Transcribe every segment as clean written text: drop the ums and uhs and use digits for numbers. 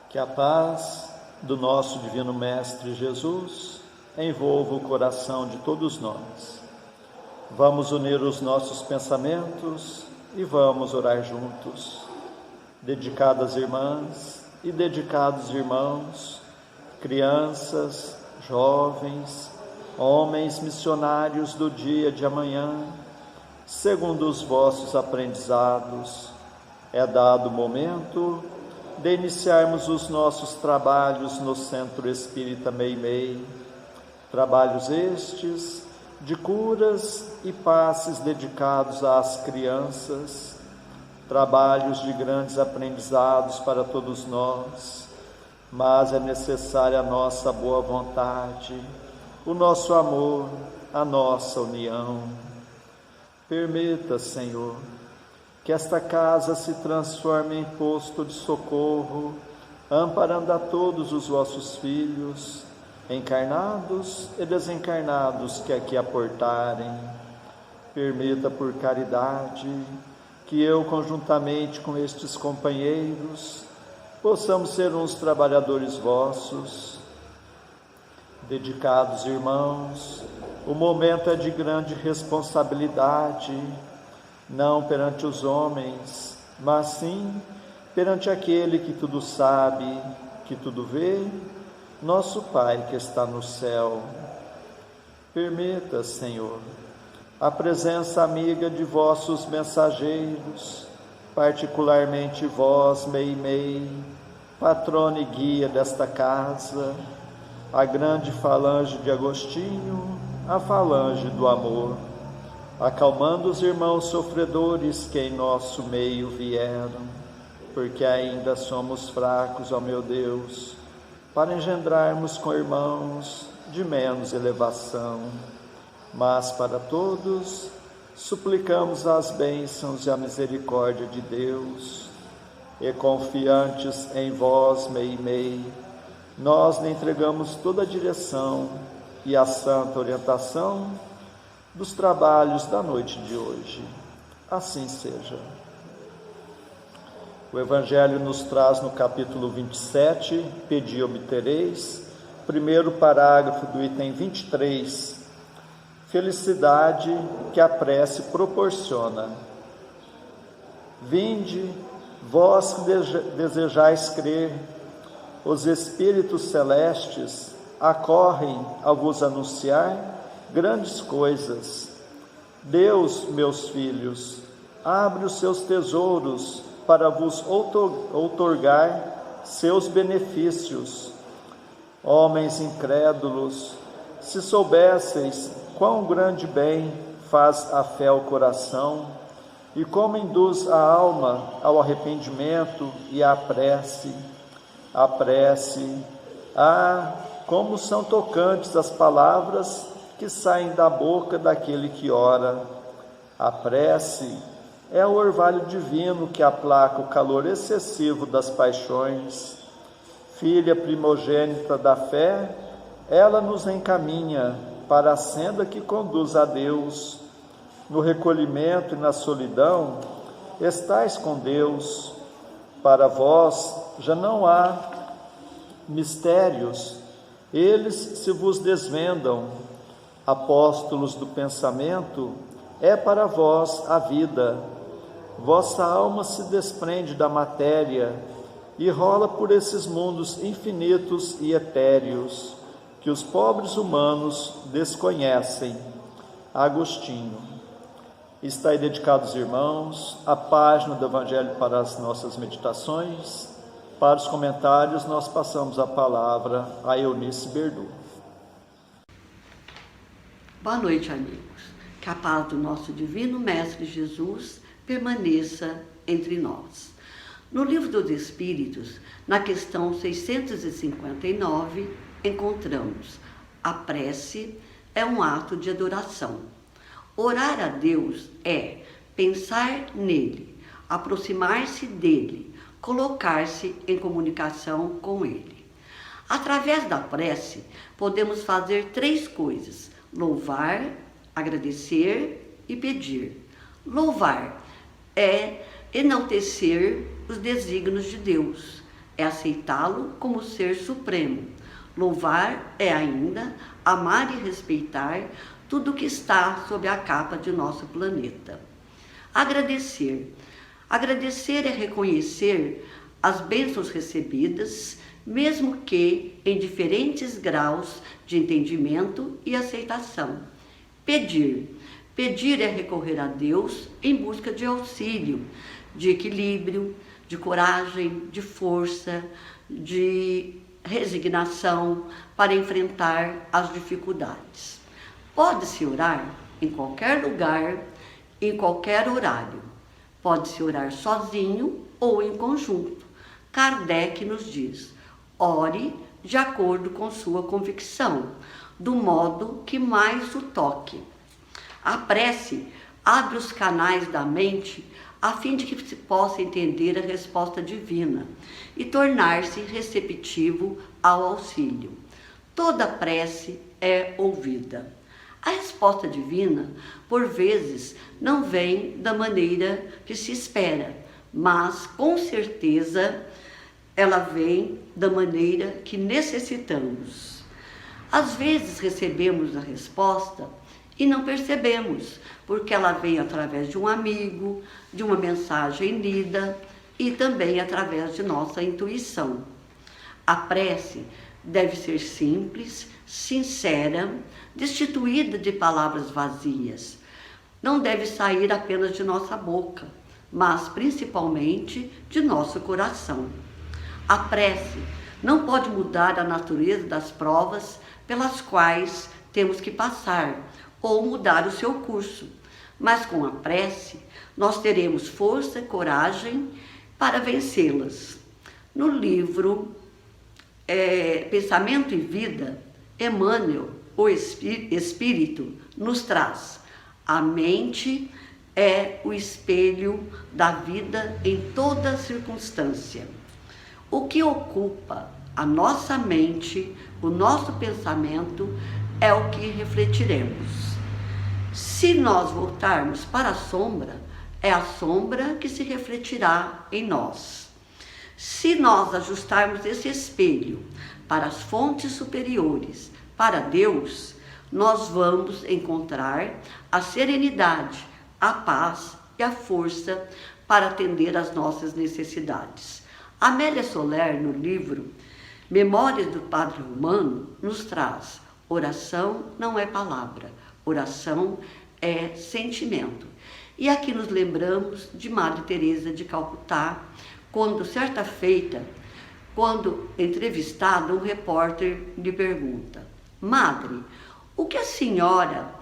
Que a paz do nosso Divino Mestre Jesus envolva o coração de todos nós. Vamos unir os nossos pensamentos e vamos orar juntos. Dedicadas irmãs e dedicados irmãos, crianças, jovens, homens missionários do dia de amanhã, segundo os vossos aprendizados, é dado o momento de iniciarmos os nossos trabalhos no Centro Espírita Meimei, trabalhos estes de curas e passes dedicados às crianças, trabalhos de grandes aprendizados para todos nós, mas é necessária a nossa boa vontade, o nosso amor, a nossa união. Permita, Senhor, que esta casa se transforme em posto de socorro, amparando a todos os vossos filhos, encarnados e desencarnados que aqui aportarem. Permita, por caridade, que eu, conjuntamente com estes companheiros, possamos ser uns trabalhadores vossos. Dedicados irmãos, o momento é de grande responsabilidade, não perante os homens, mas sim perante aquele que tudo sabe, que tudo vê, nosso Pai que está no céu. Permita, Senhor, a presença amiga de vossos mensageiros, particularmente vós, Meimei, patrona e guia desta casa, a grande falange de Agostinho, a falange do amor, acalmando os irmãos sofredores que em nosso meio vieram, porque ainda somos fracos, ó meu Deus, para engendrarmos com irmãos de menos elevação, mas para todos suplicamos as bênçãos e a misericórdia de Deus, e confiantes em vós, Meimei, nós lhe entregamos toda a direção e a santa orientação dos trabalhos da noite de hoje. Assim seja. O Evangelho nos traz no capítulo 27, pedi e obtereis, primeiro parágrafo do item 23, felicidade que a prece proporciona. Vinde, vós que desejais crer, os Espíritos Celestes acorrem a vos anunciar grandes coisas. Deus, meus filhos, abre os seus tesouros para vos outorgar seus benefícios. Homens incrédulos, se soubesseis quão grande bem faz a fé ao coração e como induz a alma ao arrependimento e à prece. A prece, como são tocantes as palavras que saem da boca daquele que ora. A prece é o orvalho divino que aplaca o calor excessivo das paixões. Filha primogênita da fé, ela nos encaminha para a senda que conduz a Deus. No recolhimento e na solidão, estais com Deus. Para vós já não há mistérios, eles se vos desvendam. Apóstolos do pensamento, é para vós a vida. Vossa alma se desprende da matéria e rola por esses mundos infinitos e etéreos que os pobres humanos desconhecem. Agostinho. Está aí, dedicados irmãos, a página do Evangelho para as nossas meditações. Para os comentários, nós passamos a palavra a Eunice Berdu. Boa noite, amigos. Que a paz do nosso Divino Mestre Jesus permaneça entre nós. No Livro dos Espíritos, na questão 659, encontramos: a prece é um ato de adoração. Orar a Deus é pensar nele, aproximar-se dele, colocar-se em comunicação com ele. Através da prece, podemos fazer 3 coisas: louvar, agradecer e pedir. Louvar é enaltecer os desígnios de Deus. é aceitá-lo como ser supremo. Louvar é ainda amar e respeitar tudo que está sob a capa de nosso planeta. Agradecer. Agradecer é reconhecer as bênçãos recebidas, mesmo que em diferentes graus de entendimento e aceitação. Pedir. Pedir é recorrer a Deus em busca de auxílio, de equilíbrio, de coragem, de força, de resignação para enfrentar as dificuldades. Pode-se orar em qualquer lugar, em qualquer horário. Pode-se orar sozinho ou em conjunto. Kardec nos diz: ore de acordo com sua convicção, do modo que mais o toque. A prece abre os canais da mente a fim de que se possa entender a resposta divina e tornar-se receptivo ao auxílio. Toda prece é ouvida. A resposta divina, por vezes, não vem da maneira que se espera, mas, com certeza, ela vem da maneira que necessitamos. Às vezes recebemos a resposta e não percebemos, porque ela vem através de um amigo, de uma mensagem lida e também através de nossa intuição. A prece deve ser simples, sincera, destituída de palavras vazias. Não deve sair apenas de nossa boca, mas principalmente de nosso coração. A prece não pode mudar a natureza das provas pelas quais temos que passar ou mudar o seu curso, mas com a prece nós teremos força e coragem para vencê-las. No livro Pensamento e Vida, Emmanuel, o Espírito, nos traz: a mente é o espelho da vida em toda circunstância. O que ocupa a nossa mente, o nosso pensamento, é o que refletiremos. Se nós voltarmos para a sombra, é a sombra que se refletirá em nós. Se nós ajustarmos esse espelho para as fontes superiores, para Deus, nós vamos encontrar a serenidade, a paz e a força para atender às nossas necessidades. Amélia Soler, no livro Memórias do Padre Romano, nos traz: oração não é palavra, oração é sentimento. E aqui nos lembramos de Madre Teresa de Calcutá, quando certa feita, quando entrevistada, um repórter lhe pergunta: Madre, o que a senhora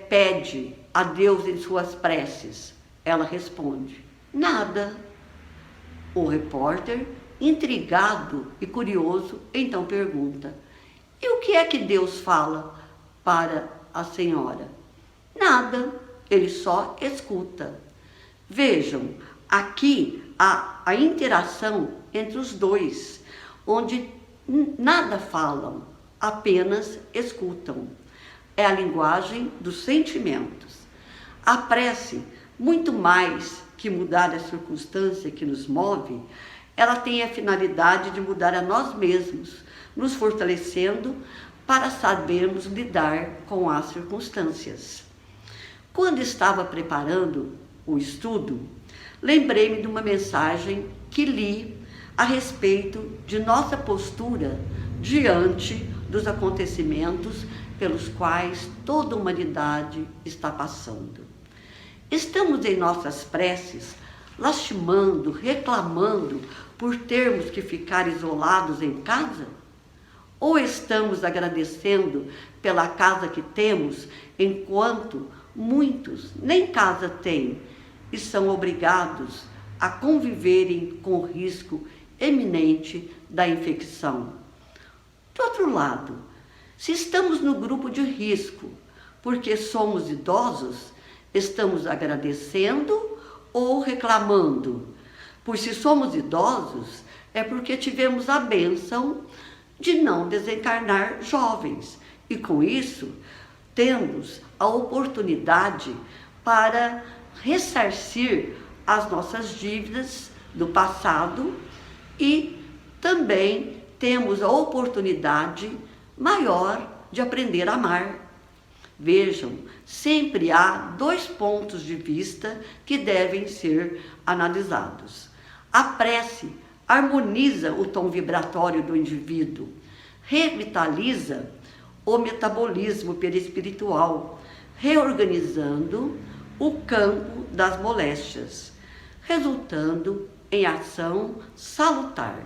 pede a Deus em suas preces? Ela responde: nada. O repórter, intrigado e curioso, então pergunta: e o que é que Deus fala para a senhora? Nada, ele só escuta. Vejam, aqui há a interação entre os dois, onde nada falam, apenas escutam. É a linguagem dos sentimentos. A prece, muito mais que mudar a circunstância que nos move, ela tem a finalidade de mudar a nós mesmos, nos fortalecendo para sabermos lidar com as circunstâncias. Quando estava preparando o estudo, lembrei-me de uma mensagem que li a respeito de nossa postura diante dos acontecimentos pelos quais toda a humanidade está passando. Estamos em nossas preces lastimando, reclamando por termos que ficar isolados em casa? Ou estamos agradecendo pela casa que temos, enquanto muitos nem casa têm e são obrigados a conviverem com o risco eminente da infecção? Do outro lado, se estamos no grupo de risco porque somos idosos, estamos agradecendo ou reclamando? Pois se somos idosos, é porque tivemos a bênção de não desencarnar jovens. E com isso, temos a oportunidade para ressarcir as nossas dívidas do passado e também temos a oportunidade maior de aprender a amar. Vejam, sempre há 2 pontos de vista que devem ser analisados. A prece harmoniza o tom vibratório do indivíduo, revitaliza o metabolismo perispiritual, reorganizando o campo das moléstias, resultando em ação salutar.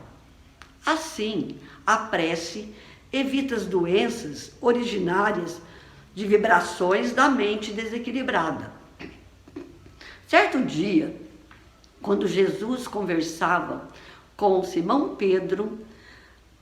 Assim, a prece evita as doenças originárias de vibrações da mente desequilibrada. Certo dia, quando Jesus conversava com Simão Pedro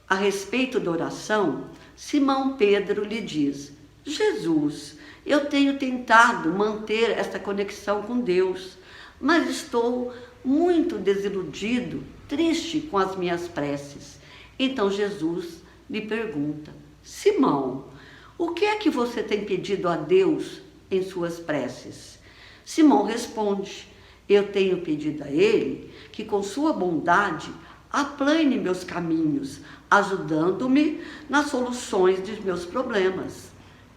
a respeito da oração, Simão Pedro lhe diz: Jesus, eu tenho tentado manter esta conexão com Deus, mas estou muito desiludido, triste com as minhas preces. Então Jesus lhe pergunta: Simão, o que é que você tem pedido a Deus em suas preces? Simão responde: eu tenho pedido a Ele que com sua bondade aplane meus caminhos, ajudando-me nas soluções dos meus problemas.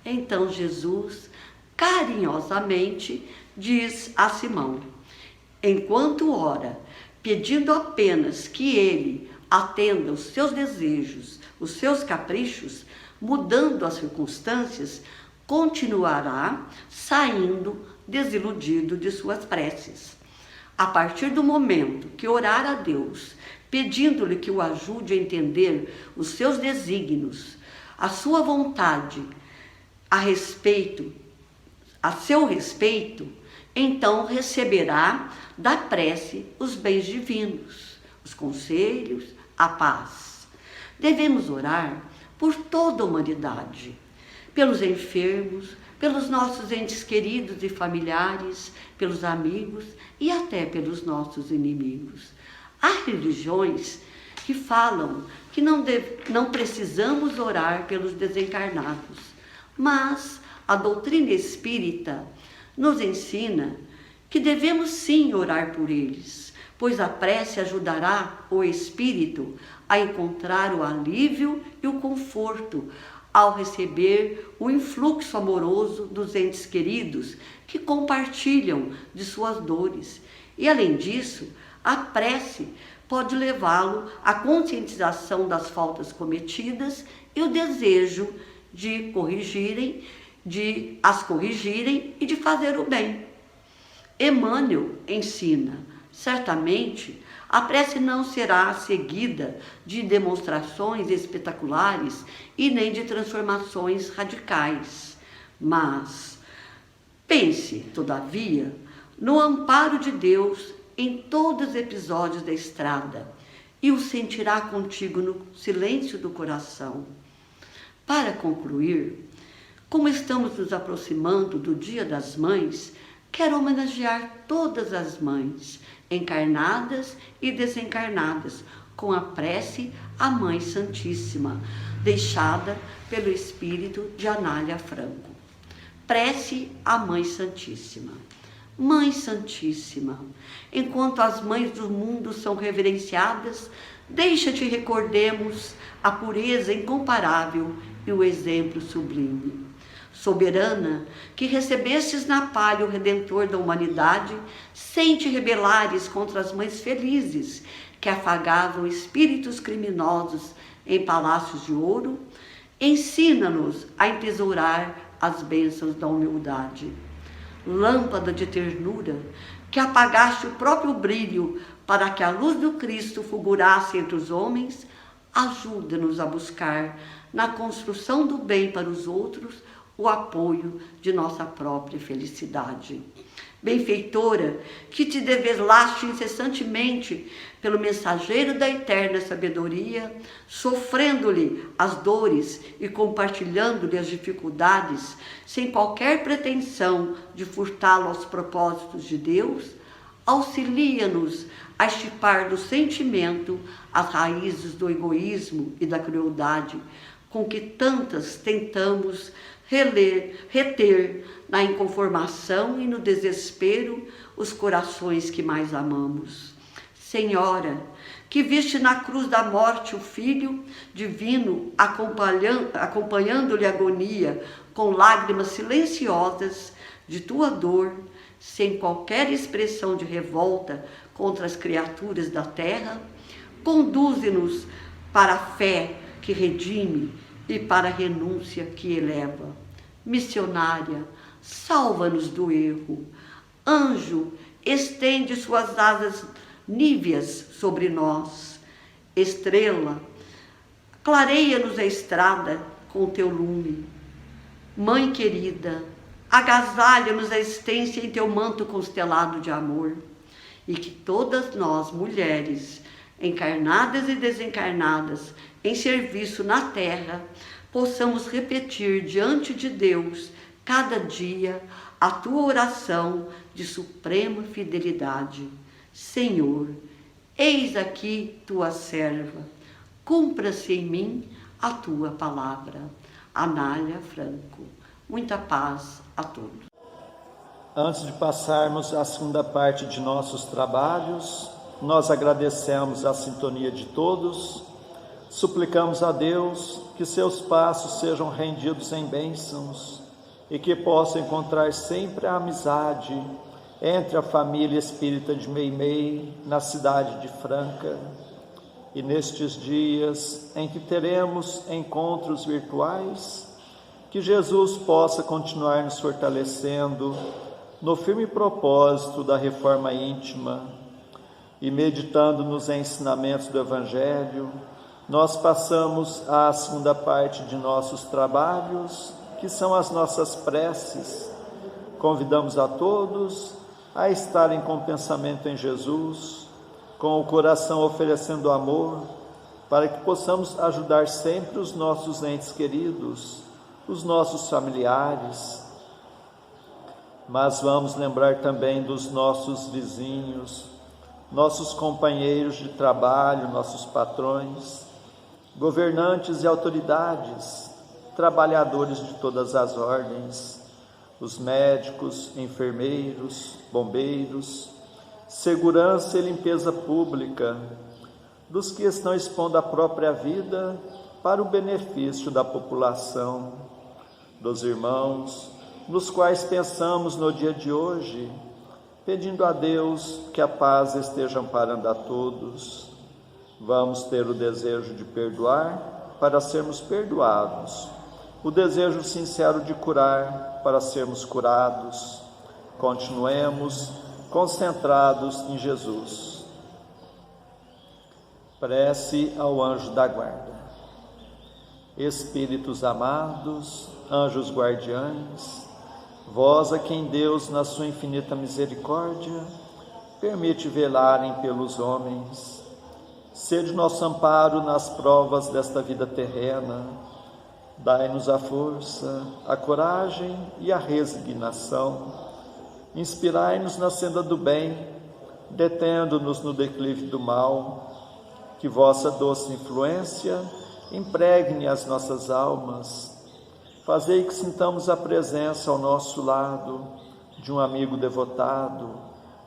Então Jesus carinhosamente diz a Simão: enquanto ora, pedindo apenas que Ele atenda os seus desejos, os seus caprichos, mudando as circunstâncias, continuará saindo desiludido de suas preces. A partir do momento que orar a Deus, pedindo-lhe que o ajude a entender os seus desígnios, a sua vontade a seu respeito, então receberá da prece os bens divinos, os conselhos, a paz. Devemos orar por toda a humanidade, pelos enfermos, pelos nossos entes queridos e familiares, pelos amigos e até pelos nossos inimigos. Há religiões que falam que não precisamos orar pelos desencarnados, mas a doutrina espírita nos ensina que devemos sim orar por eles, pois a prece ajudará o espírito a encontrar o alívio e o conforto ao receber o influxo amoroso dos entes queridos que compartilham de suas dores. E além disso, a prece pode levá-lo à conscientização das faltas cometidas e o desejo de as corrigirem e de fazer o bem. Emmanuel ensina: certamente a prece não será seguida de demonstrações espetaculares e nem de transformações radicais, mas pense, todavia, no amparo de Deus em todos os episódios da estrada e o sentirá contigo no silêncio do coração. Para concluir, como estamos nos aproximando do Dia das Mães, quero homenagear todas as mães, encarnadas e desencarnadas, com a prece à Mãe Santíssima, deixada pelo espírito de Anália Franco. Prece à Mãe Santíssima. Mãe Santíssima, enquanto as mães do mundo são reverenciadas, deixa-te recordemos a pureza incomparável e o exemplo sublime. Soberana, que recebestes na palha o Redentor da humanidade, sem te rebelares contra as mães felizes, que afagavam espíritos criminosos em palácios de ouro, ensina-nos a entesourar as bênçãos da humildade. Lâmpada de ternura, que apagaste o próprio brilho para que a luz do Cristo fulgurasse entre os homens, ajuda-nos a buscar, na construção do bem para os outros, o apoio de nossa própria felicidade. Benfeitora, que te develaste incessantemente pelo mensageiro da eterna sabedoria, sofrendo-lhe as dores e compartilhando-lhe as dificuldades, sem qualquer pretensão de furtá-lo aos propósitos de Deus, auxilia-nos a extirpar do sentimento as raízes do egoísmo e da crueldade, com que tantas tentamos reter na inconformação e no desespero os corações que mais amamos. Senhora, que viste na cruz da morte o Filho divino, acompanhando-lhe a agonia com lágrimas silenciosas de tua dor, sem qualquer expressão de revolta contra as criaturas da terra, conduze-nos para a fé que redime e para a renúncia que eleva. Missionária, salva-nos do erro. Anjo, estende suas asas níveas sobre nós. Estrela, clareia-nos a estrada com teu lume. Mãe querida, agasalha-nos a existência em teu manto constelado de amor. E que todas nós, mulheres, encarnadas e desencarnadas, em serviço na terra, possamos repetir diante de Deus, cada dia, a tua oração de suprema fidelidade. Senhor, eis aqui tua serva, cumpra-se em mim a tua palavra. Anália Franco. Muita paz a todos. Antes de passarmos à segunda parte de nossos trabalhos, nós agradecemos a sintonia de todos, suplicamos a Deus que seus passos sejam rendidos em bênçãos e que possa encontrar sempre a amizade entre a família espírita de Meimei, na cidade de Franca. E nestes dias em que teremos encontros virtuais, que Jesus possa continuar nos fortalecendo no firme propósito da reforma íntima e meditando nos ensinamentos do Evangelho, nós passamos à segunda parte de nossos trabalhos, que são as nossas preces. Convidamos a todos a estarem com o pensamento em Jesus, com o coração oferecendo amor, para que possamos ajudar sempre os nossos entes queridos, os nossos familiares, mas vamos lembrar também dos nossos vizinhos, nossos companheiros de trabalho, nossos patrões, governantes e autoridades, trabalhadores de todas as ordens, os médicos, enfermeiros, bombeiros, segurança e limpeza pública, dos que estão expondo a própria vida para o benefício da população, dos irmãos, nos quais pensamos no dia de hoje, pedindo a Deus que a paz esteja amparando a todos. Vamos ter o desejo de perdoar para sermos perdoados, o desejo sincero de curar para sermos curados. Continuemos concentrados em Jesus. Prece ao anjo da guarda. Espíritos amados, anjos guardiães, vós a quem Deus, na sua infinita misericórdia, permite velarem pelos homens, sede nosso amparo nas provas desta vida terrena, dai-nos a força, a coragem e a resignação, inspirai-nos na senda do bem, detendo-nos no declive do mal, que vossa doce influência impregne as nossas almas, fazei que sintamos a presença ao nosso lado de um amigo devotado,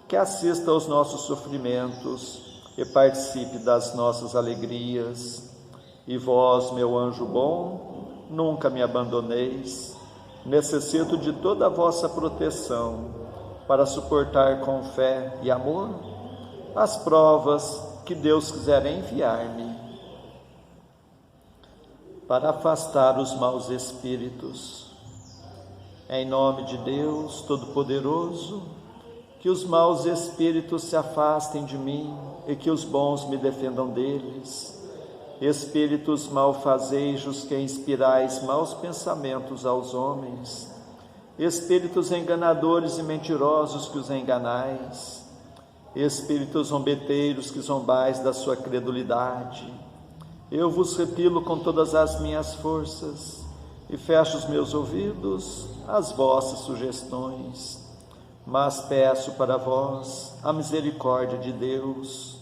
que assista aos nossos sofrimentos e participe das nossas alegrias. E vós, meu anjo bom, nunca me abandoneis, necessito de toda a vossa proteção para suportar com fé e amor as provas que Deus quiser enviar-me, para afastar os maus espíritos. Em nome de Deus Todo-Poderoso, que os maus espíritos se afastem de mim e que os bons me defendam deles. Espíritos malfazejos que inspirais maus pensamentos aos homens, espíritos enganadores e mentirosos que os enganais, espíritos zombeteiros que zombais da sua credulidade, eu vos repilo com todas as minhas forças e fecho os meus ouvidos às vossas sugestões, mas peço para vós a misericórdia de Deus.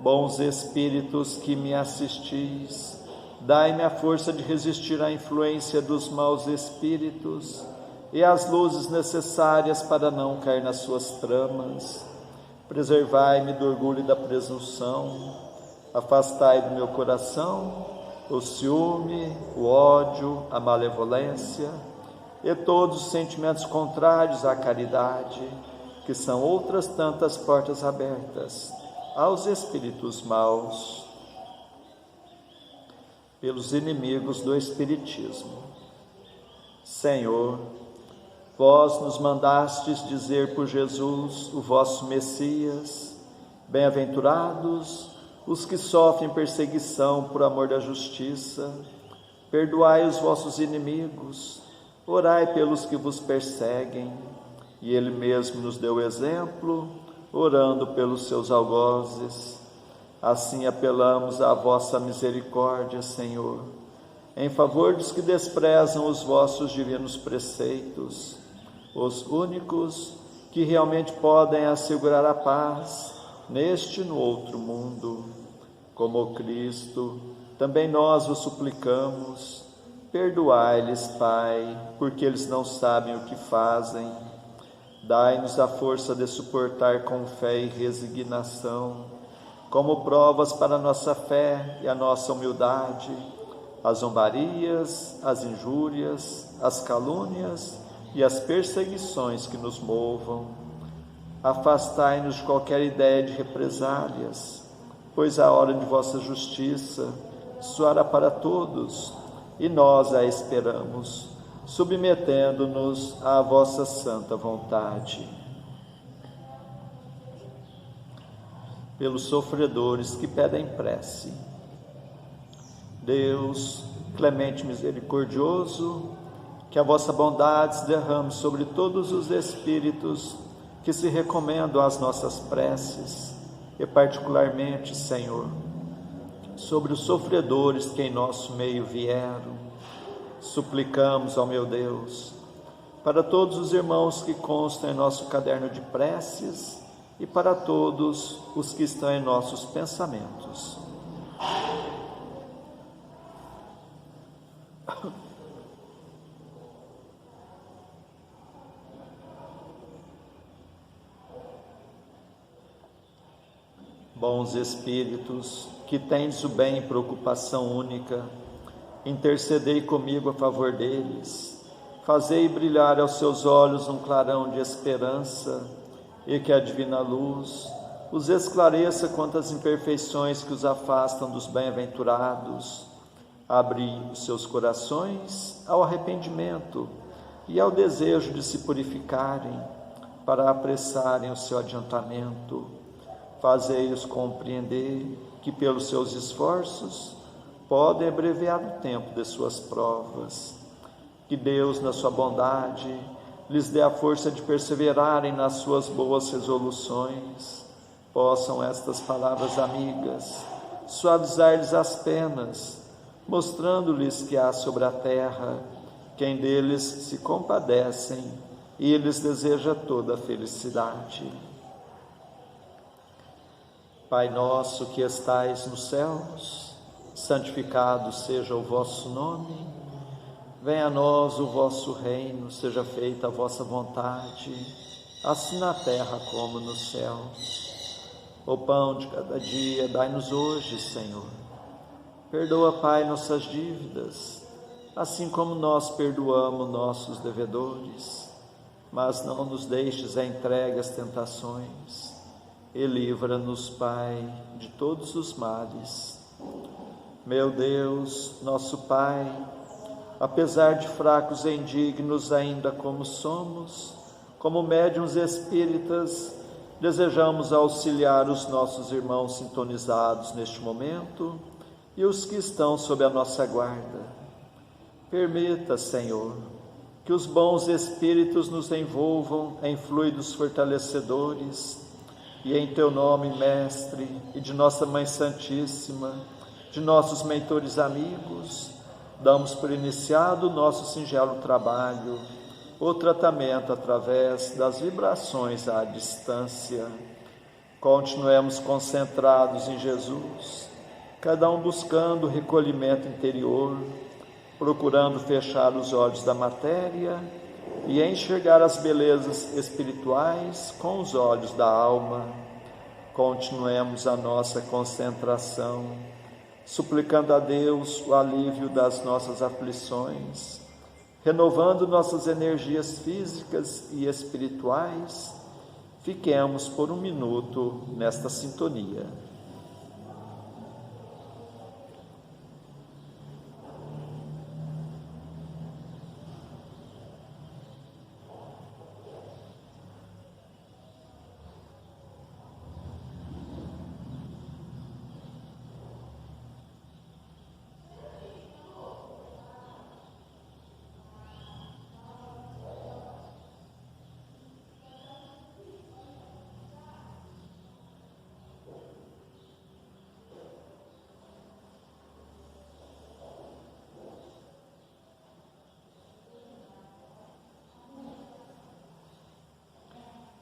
Bons espíritos que me assistis, dai-me a força de resistir à influência dos maus espíritos e as luzes necessárias para não cair nas suas tramas. Preservai-me do orgulho e da presunção, Afastai do meu coração o ciúme, o ódio, a malevolência e todos os sentimentos contrários à caridade, que são outras tantas portas abertas aos espíritos maus pelos inimigos do Espiritismo. Senhor, vós nos mandastes dizer por Jesus, o vosso Messias: bem-aventurados os que sofrem perseguição por amor da justiça, perdoai os vossos inimigos, orai pelos que vos perseguem. E Ele mesmo nos deu exemplo, orando pelos seus algozes. Assim apelamos à vossa misericórdia, Senhor, em favor dos que desprezam os vossos divinos preceitos, os únicos que realmente podem assegurar a paz neste e no outro mundo. Como Cristo, também nós vos suplicamos, perdoai-lhes, Pai, porque eles não sabem o que fazem. Dai-nos a força de suportar com fé e resignação, como provas para a nossa fé e a nossa humildade, as zombarias, as injúrias, as calúnias e as perseguições que nos movam. Afastai-nos de qualquer ideia de represálias, pois a hora de vossa justiça soará para todos, e nós a esperamos, submetendo-nos à vossa santa vontade. Pelos sofredores que pedem prece, Deus, clemente e misericordioso, que a vossa bondade se derrame sobre todos os espíritos que se recomendam às nossas preces, e particularmente, Senhor, sobre os sofredores que em nosso meio vieram. Suplicamos ao meu Deus, para todos os irmãos que constam em nosso caderno de preces e para todos os que estão em nossos pensamentos. Bons Espíritos, que tendes o bem e preocupação única, intercedei comigo a favor deles, fazei brilhar aos seus olhos um clarão de esperança, e que a divina luz os esclareça quanto às imperfeições que os afastam dos bem-aventurados. Abri os seus corações ao arrependimento e ao desejo de se purificarem, para apressarem o seu adiantamento. Fazei-os compreender que, pelos seus esforços, podem abreviar o tempo de suas provas. Que Deus, na sua bondade, lhes dê a força de perseverarem nas suas boas resoluções. Possam estas palavras amigas suavizar-lhes as penas, mostrando-lhes que há sobre a terra quem deles se compadecem e lhes deseja toda a felicidade. Pai nosso que estais nos céus, santificado seja o vosso nome. Venha a nós o vosso reino, seja feita a vossa vontade, assim na terra como no céu. O pão de cada dia dai-nos hoje, Senhor. Perdoa, Pai, nossas dívidas, assim como nós perdoamos nossos devedores. Mas não nos deixes a entregue às tentações, e livra-nos, Pai, de todos os males. Meu Deus, nosso Pai, apesar de fracos e indignos ainda como somos, como médiuns espíritas, desejamos auxiliar os nossos irmãos sintonizados neste momento e os que estão sob a nossa guarda. Permita, Senhor, que os bons espíritos nos envolvam em fluidos fortalecedores, e em Teu nome, Mestre, e de nossa Mãe Santíssima, de nossos mentores amigos, damos por iniciado o nosso singelo trabalho, o tratamento através das vibrações à distância. Continuemos concentrados em Jesus, cada um buscando o recolhimento interior, procurando fechar os olhos da matéria e enxergar as belezas espirituais com os olhos da alma. continuemos a nossa concentração, suplicando a Deus o alívio das nossas aflições, renovando nossas energias físicas e espirituais. Fiquemos por um minuto nesta sintonia.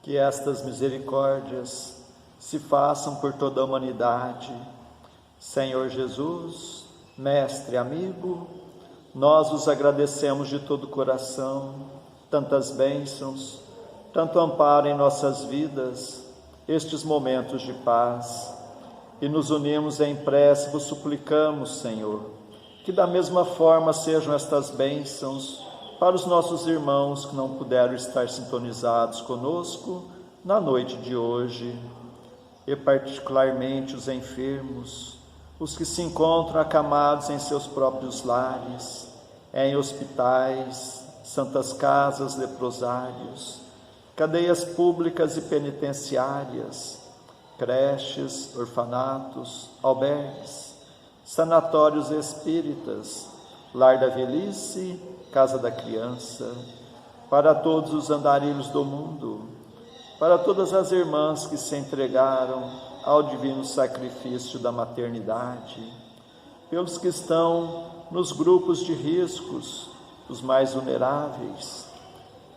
Que estas misericórdias se façam por toda a humanidade. Senhor Jesus, Mestre, amigo, nós os agradecemos de todo o coração, tantas bênçãos, tanto amparo em nossas vidas, estes momentos de paz, e nos unimos em prece, vos suplicamos, Senhor, que da mesma forma sejam estas bênçãos para os nossos irmãos que não puderam estar sintonizados conosco na noite de hoje, e particularmente os enfermos, os que se encontram acamados em seus próprios lares, em hospitais, santas casas, leprosários, cadeias públicas e penitenciárias, creches, orfanatos, albergues, sanatórios espíritas, lar da velhice, casa da criança, para todos os andarilhos do mundo, para todas as irmãs que se entregaram ao divino sacrifício da maternidade, pelos que estão nos grupos de riscos, os mais vulneráveis.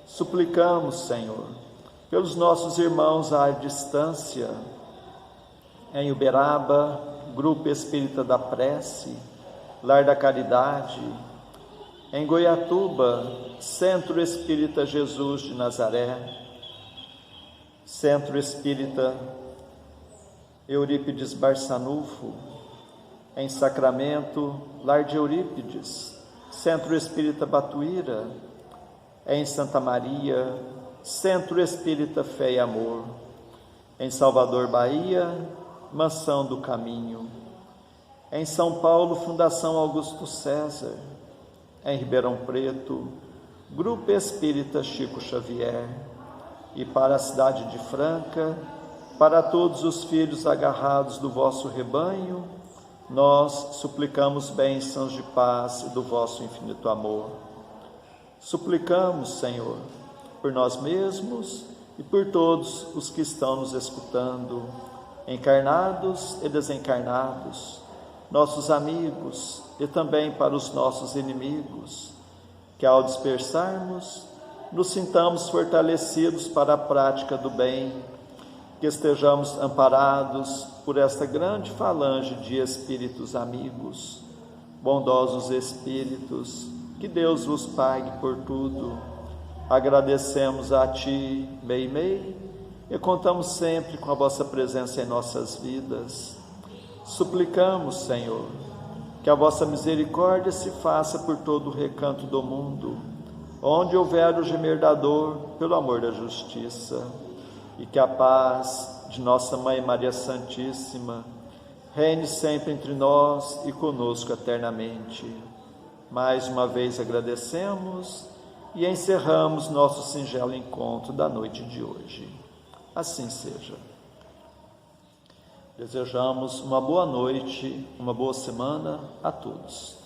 Suplicamos, Senhor, pelos nossos irmãos à distância, em Uberaba, Grupo Espírita da Prece, Lar da Caridade, em Goiatuba, Centro Espírita Jesus de Nazaré, Centro Espírita Eurípides Barçanufo, em Sacramento, Lar de Eurípides, Centro Espírita Batuíra, em Santa Maria, Centro Espírita Fé e Amor, em Salvador, Bahia, Mansão do Caminho, em São Paulo, Fundação Augusto César, em Ribeirão Preto, Grupo Espírita Chico Xavier, e para a cidade de Franca, para todos os filhos agarrados do vosso rebanho, nós suplicamos bênçãos de paz e do vosso infinito amor. Suplicamos, Senhor, por nós mesmos e por todos os que estão nos escutando, encarnados e desencarnados, nossos amigos e também para os nossos inimigos, que ao dispersarmos, nos sintamos fortalecidos para a prática do bem, que estejamos amparados por esta grande falange de espíritos amigos, bondosos espíritos, que Deus vos pague por tudo. Agradecemos a Ti, Meimei, e contamos sempre com a vossa presença em nossas vidas. Suplicamos, Senhor, que a vossa misericórdia se faça por todo o recanto do mundo, onde houver o gemer da dor, pelo amor da justiça, e que a paz de nossa Mãe Maria Santíssima reine sempre entre nós e conosco eternamente. Mais uma vez agradecemos e encerramos nosso singelo encontro da noite de hoje. Assim seja. Desejamos uma boa noite, uma boa semana a todos.